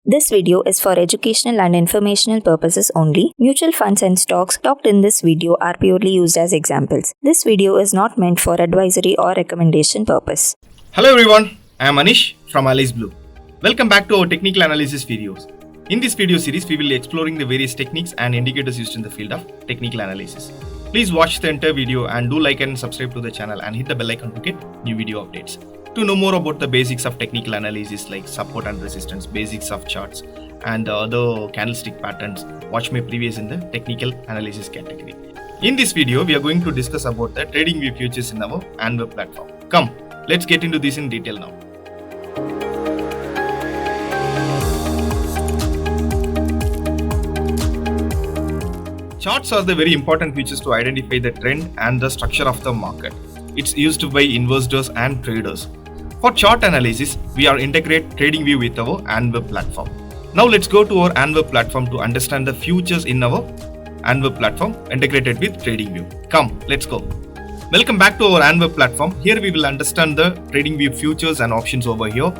This video is for educational and informational purposes only. Mutual funds and stocks talked in this video are purely used as examples. This video is not meant for advisory or recommendation purpose. Hello everyone, I am Anish from Alice Blue. Welcome back to our technical analysis videos. In this video series, we will be exploring the various techniques and indicators used in the field of technical analysis. Please watch the entire video and do like and subscribe to the channel and hit the bell icon to get new video updates. To know more about the basics of technical analysis like support and resistance, basics of charts and other candlestick patterns, watch my previous in the technical analysis category. In this video, we are going to discuss about the TradingView futures in our Anweb platform. Come, let's get into this in detail now. Charts are the very important features to identify the trend and the structure of the market. It's used by investors and traders. For chart analysis, we are integrate TradingView with our Anweb platform. Now let's go to our Anweb platform to understand the futures in our Anweb platform integrated with TradingView. Come, let's go. Welcome back to our Anweb platform. Here we will understand the TradingView futures and options over here.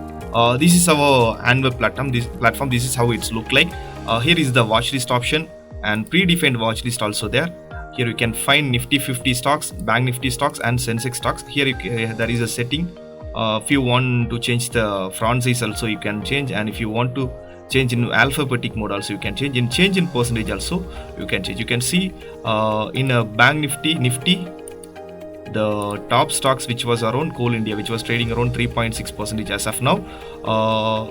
This is our Anweb platform. This is how it's look like. Here is the watchlist option and predefined watchlist also there. Here you can find Nifty 50 stocks, Bank Nifty stocks and Sensex stocks. Here there is a setting. If you want to change the font size also you can change, and if you want to change in alphabetic mode also you can change. In change in percentage also you can change. You can see in a Bank Nifty the top stocks which was around Coal India, which was trading around 3.6% as of now.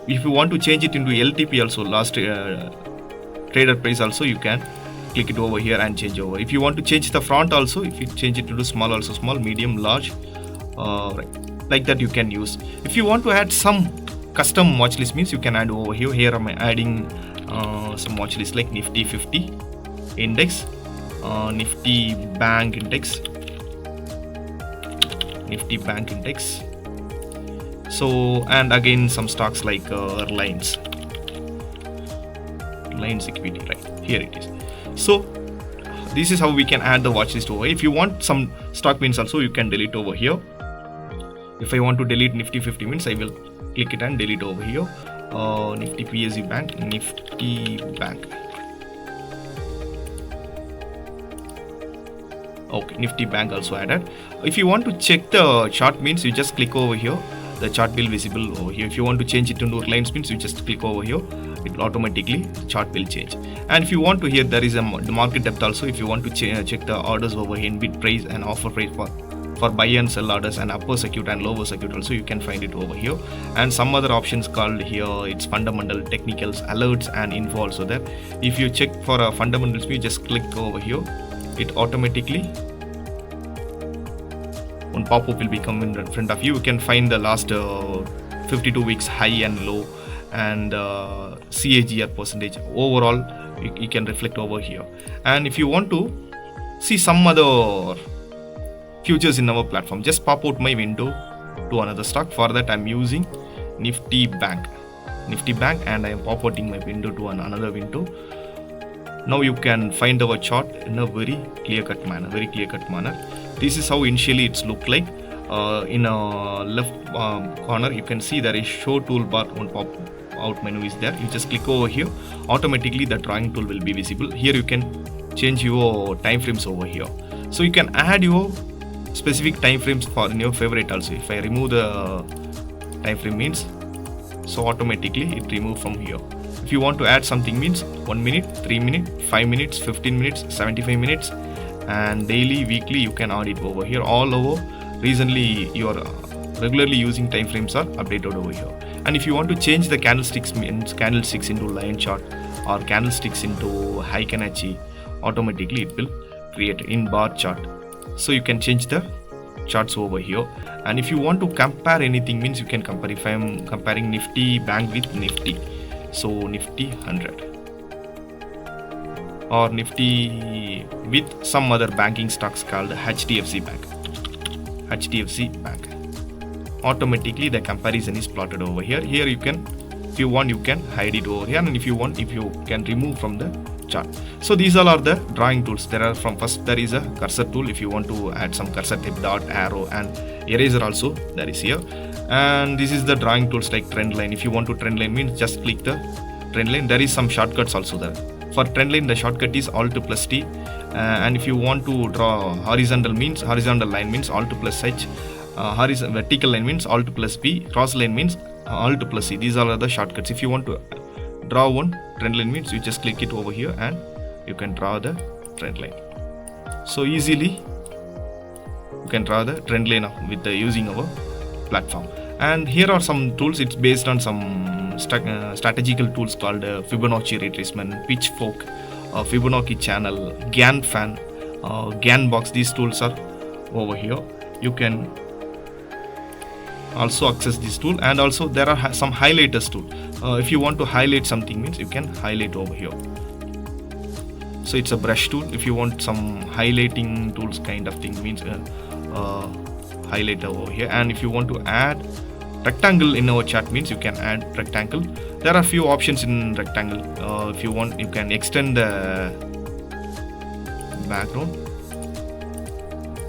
If you want to change it into LTP also, last trader price also, you can click it over here and change over. If you want to change the font also, if you change it to small also, small, medium, large, like that you can use. If you want to add some custom watch list, means you can add over here. Here I'm adding some watch list like Nifty 50 index, Nifty Bank index, Nifty Bank index. So, and again some stocks like Reliance equity, right here it is. So this is how we can add the watch list over. If you want some stock means also you can delete over here. If I want to delete Nifty 50 means I will click it and delete over here. Nifty PSU Bank, Nifty Bank. Okay, Nifty Bank also added. If you want to check the chart means you just click over here. The chart will visible over here. If you want to change it into Reliance means you just click over here. It will automatically the chart will change. And if you want to here there is a market depth also. If you want to check the orders over here in bid price and offer price for buy and sell orders and upper circuit and lower circuit also, you can find it over here. And some other options called here, it's fundamental, technicals, alerts and info also there. If you check for a fundamentals, you just click over here. It automatically one pop-up will become in front of you. You can find the last 52 weeks high and low and CAGR percentage overall you can reflect over here. And if you want to see some other futures in our platform, just pop out my window to another stock. For that I'm using Nifty Bank and I am pop outing my window to another window. Now you can find our chart in a very clear-cut manner. This is how initially it's look like. In a left corner you can see there is show toolbar on pop out menu is there. You just click over here, automatically the drawing tool will be visible. Here you can change your time frames over here. So you can add your specific time frames for your favorite also. If I remove the time frame means, so automatically it remove from here. If you want to add something means 1 minute, 3 minutes, 5 minutes, 15 minutes, 75 minutes and daily, weekly you can add it over here. All over recently you are regularly using time frames are updated over here. And if you want to change the candlesticks means candlesticks into line chart or candlesticks into Heikin-Achi, automatically it will create in bar chart. So you can change the charts over here. And if you want to compare anything means you can compare. If I am comparing Nifty Bank with Nifty, so Nifty 100 or Nifty with some other banking stocks called HDFC Bank, automatically the comparison is plotted over here. Here you can, if you want you can hide it over here, and if you want you can remove from the chart. So these all are the drawing tools. There are from first there is a cursor tool. If you want to add some cursor tip, dot, arrow and eraser also there is here. And this is the drawing tools like trend line. If you want to trend line means just click the trend line. There is some shortcuts also there. For trend line, the shortcut is Alt plus T, and if you want to draw horizontal line means Alt plus H, vertical line means Alt plus B, cross line means Alt plus C. These are the shortcuts. If you want to draw one trend line means you just click it over here and you can draw the trend line. So easily you can draw the trend line with using our platform. And here are some tools. It's based on some strategical tools called Fibonacci retracement, Pitchfork, Fibonacci channel, Gann fan, Gann box. These tools are over here. You can also access this tool, and also there are some highlighters tool. If you want to highlight something means you can highlight over here. So it's a brush tool. If you want some highlighting tools kind of thing means highlight over here. And if you want to add rectangle in our chart means you can add rectangle. There are few options in rectangle. If you want, you can extend the background,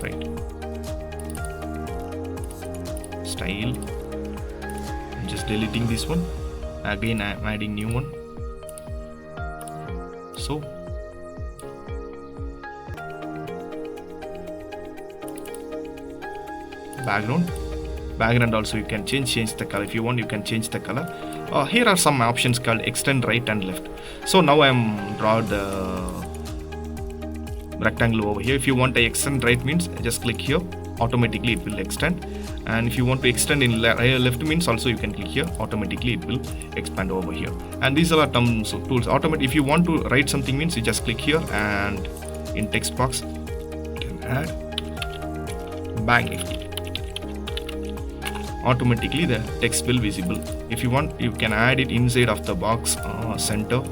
right, style. I'm just deleting this one, again I'm adding new one. So background also you can change the color. If you want, you can change the color. Here are some options called extend right and left. So now I'm draw the rectangle over here. If you want to extend right means just click here, automatically it will extend. And if you want to extend in left means also you can click here, automatically it will expand over here. And these are some tools. If you want to write something means you just click here, and in text box you can add Bank Nifty. Automatically the text will visible. If you want, you can add it inside of the box center.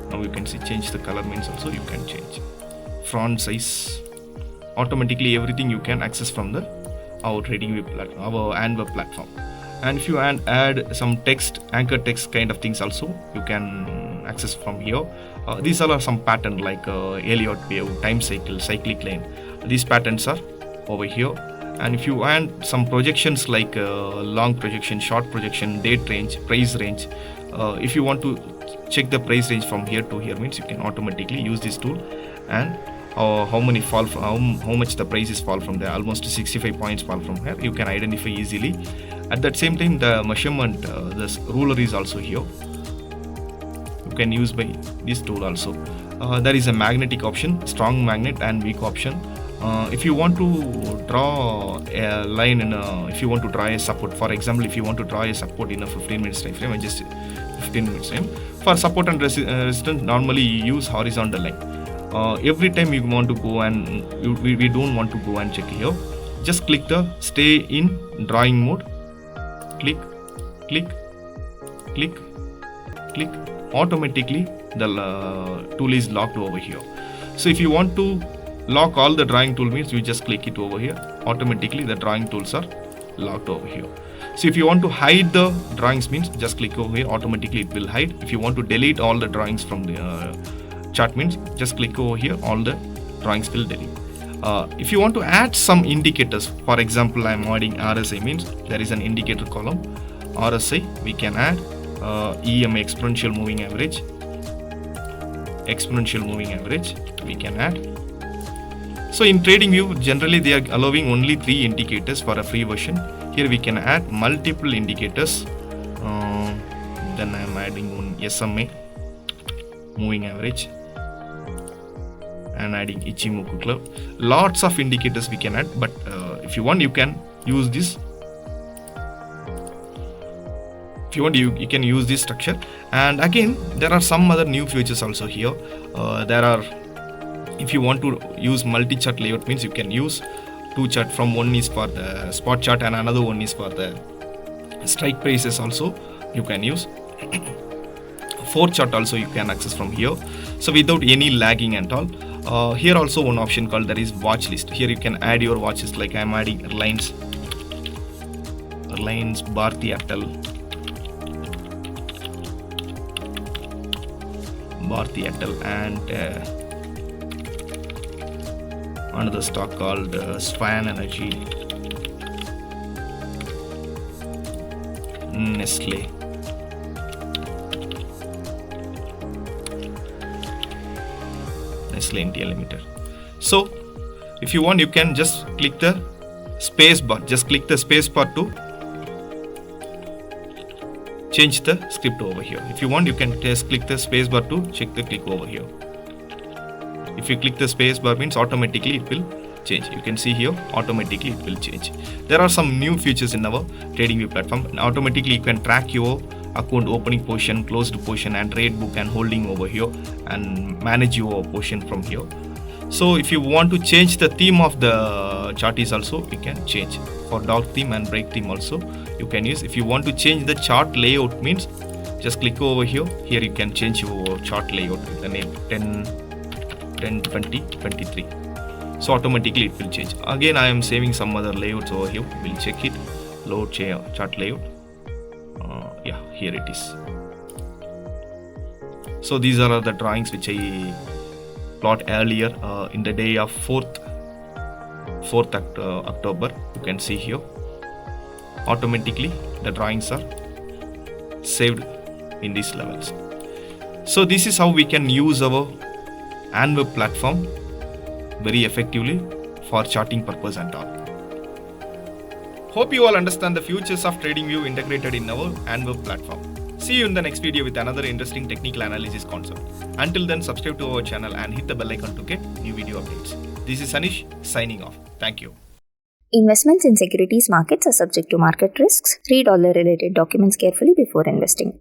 Now you can see change the color means also you can change font size. Automatically everything you can access from the our trading web platform, our Anweb platform. And if you add some text, anchor text kind of things also you can access from here. These are some pattern like Elliott wave, time cycle, cyclic line. These patterns are over here. And if you add some projections like long projection, short projection, date range, price range, if you want to check the price range from here to here means you can automatically use this tool, and how much the prices fall from there, almost 65 points fall from here, you can identify easily. At that same time, the measurement, this ruler is also here. You can use by this tool also. There is a magnetic option, strong magnet, and weak option. If you want to draw a line if you want to draw a support, for example, if you want to draw a support in a 15 minutes time frame, and just 15 minutes time, for support and resistance normally you use horizontal line. Every time you want to go and we don't want to go and check here, just click the stay in drawing mode, click, automatically the tool is locked over here. So if you want to lock all the drawing tool means you just click it over here, automatically the drawing tools are locked over here. So if you want to hide the drawings means just click over here, automatically it will hide. If you want to delete all the drawings from the chart means just click over here, all the drawings will delete. If you want to add some indicators, for example, I'm adding RSI means there is an indicator column. RSI we can add EMA, exponential moving average we can add. So in TradingView, generally they are allowing only 3 indicators for a free version. Here we can add multiple indicators. Then I am adding one SMA, moving average, and adding Ichimoku curve. Lots of indicators we can add, but if you want, you can use this. If you want, you can use this structure. And again, there are some other new features also here. If you want to use multi-chart layout means you can use 2 chart, from one is for the spot chart and another one is for the strike prices also you can use. 4 chart also you can access from here, so without any lagging and all. Here also one option called that is watch list. Here you can add your watches, like I am adding Reliance, Bharti Airtel, and another stock called Swan Energy, Nestle, Nestle India Limited. So if you want, you can just click the space bar. Just click the space bar to change the script over here. If you want, you can just click the space bar to check the click over here. If you click the space bar, means automatically it will change. You can see here, automatically it will change. There are some new features in our TradingView platform. And automatically you can track your account opening position, closed position, and trade book and holding over here, and manage your position from here. So if you want to change the theme of the chart is also you can change. For dark theme and break theme also you can use. If you want to change the chart layout, means just click over here. Here you can change your chart layout with the name 10 20 23. So automatically it will change. Again, I am saving some other layouts over here. We'll check it. Load chart layout. Yeah, here it is. So these are the drawings which I plot earlier in the day of 4th October. You can see here automatically the drawings are saved in these levels. So this is how we can use our Anweb platform very effectively for charting purpose and all. Hope you all understand the futures of TradingView integrated in our Anweb platform. See you in the next video with another interesting technical analysis concept. Until then, subscribe to our channel and hit the bell icon to get new video updates. This is Anish signing off. Thank you. Investments in securities markets are subject to market risks. Read all the related documents carefully before investing.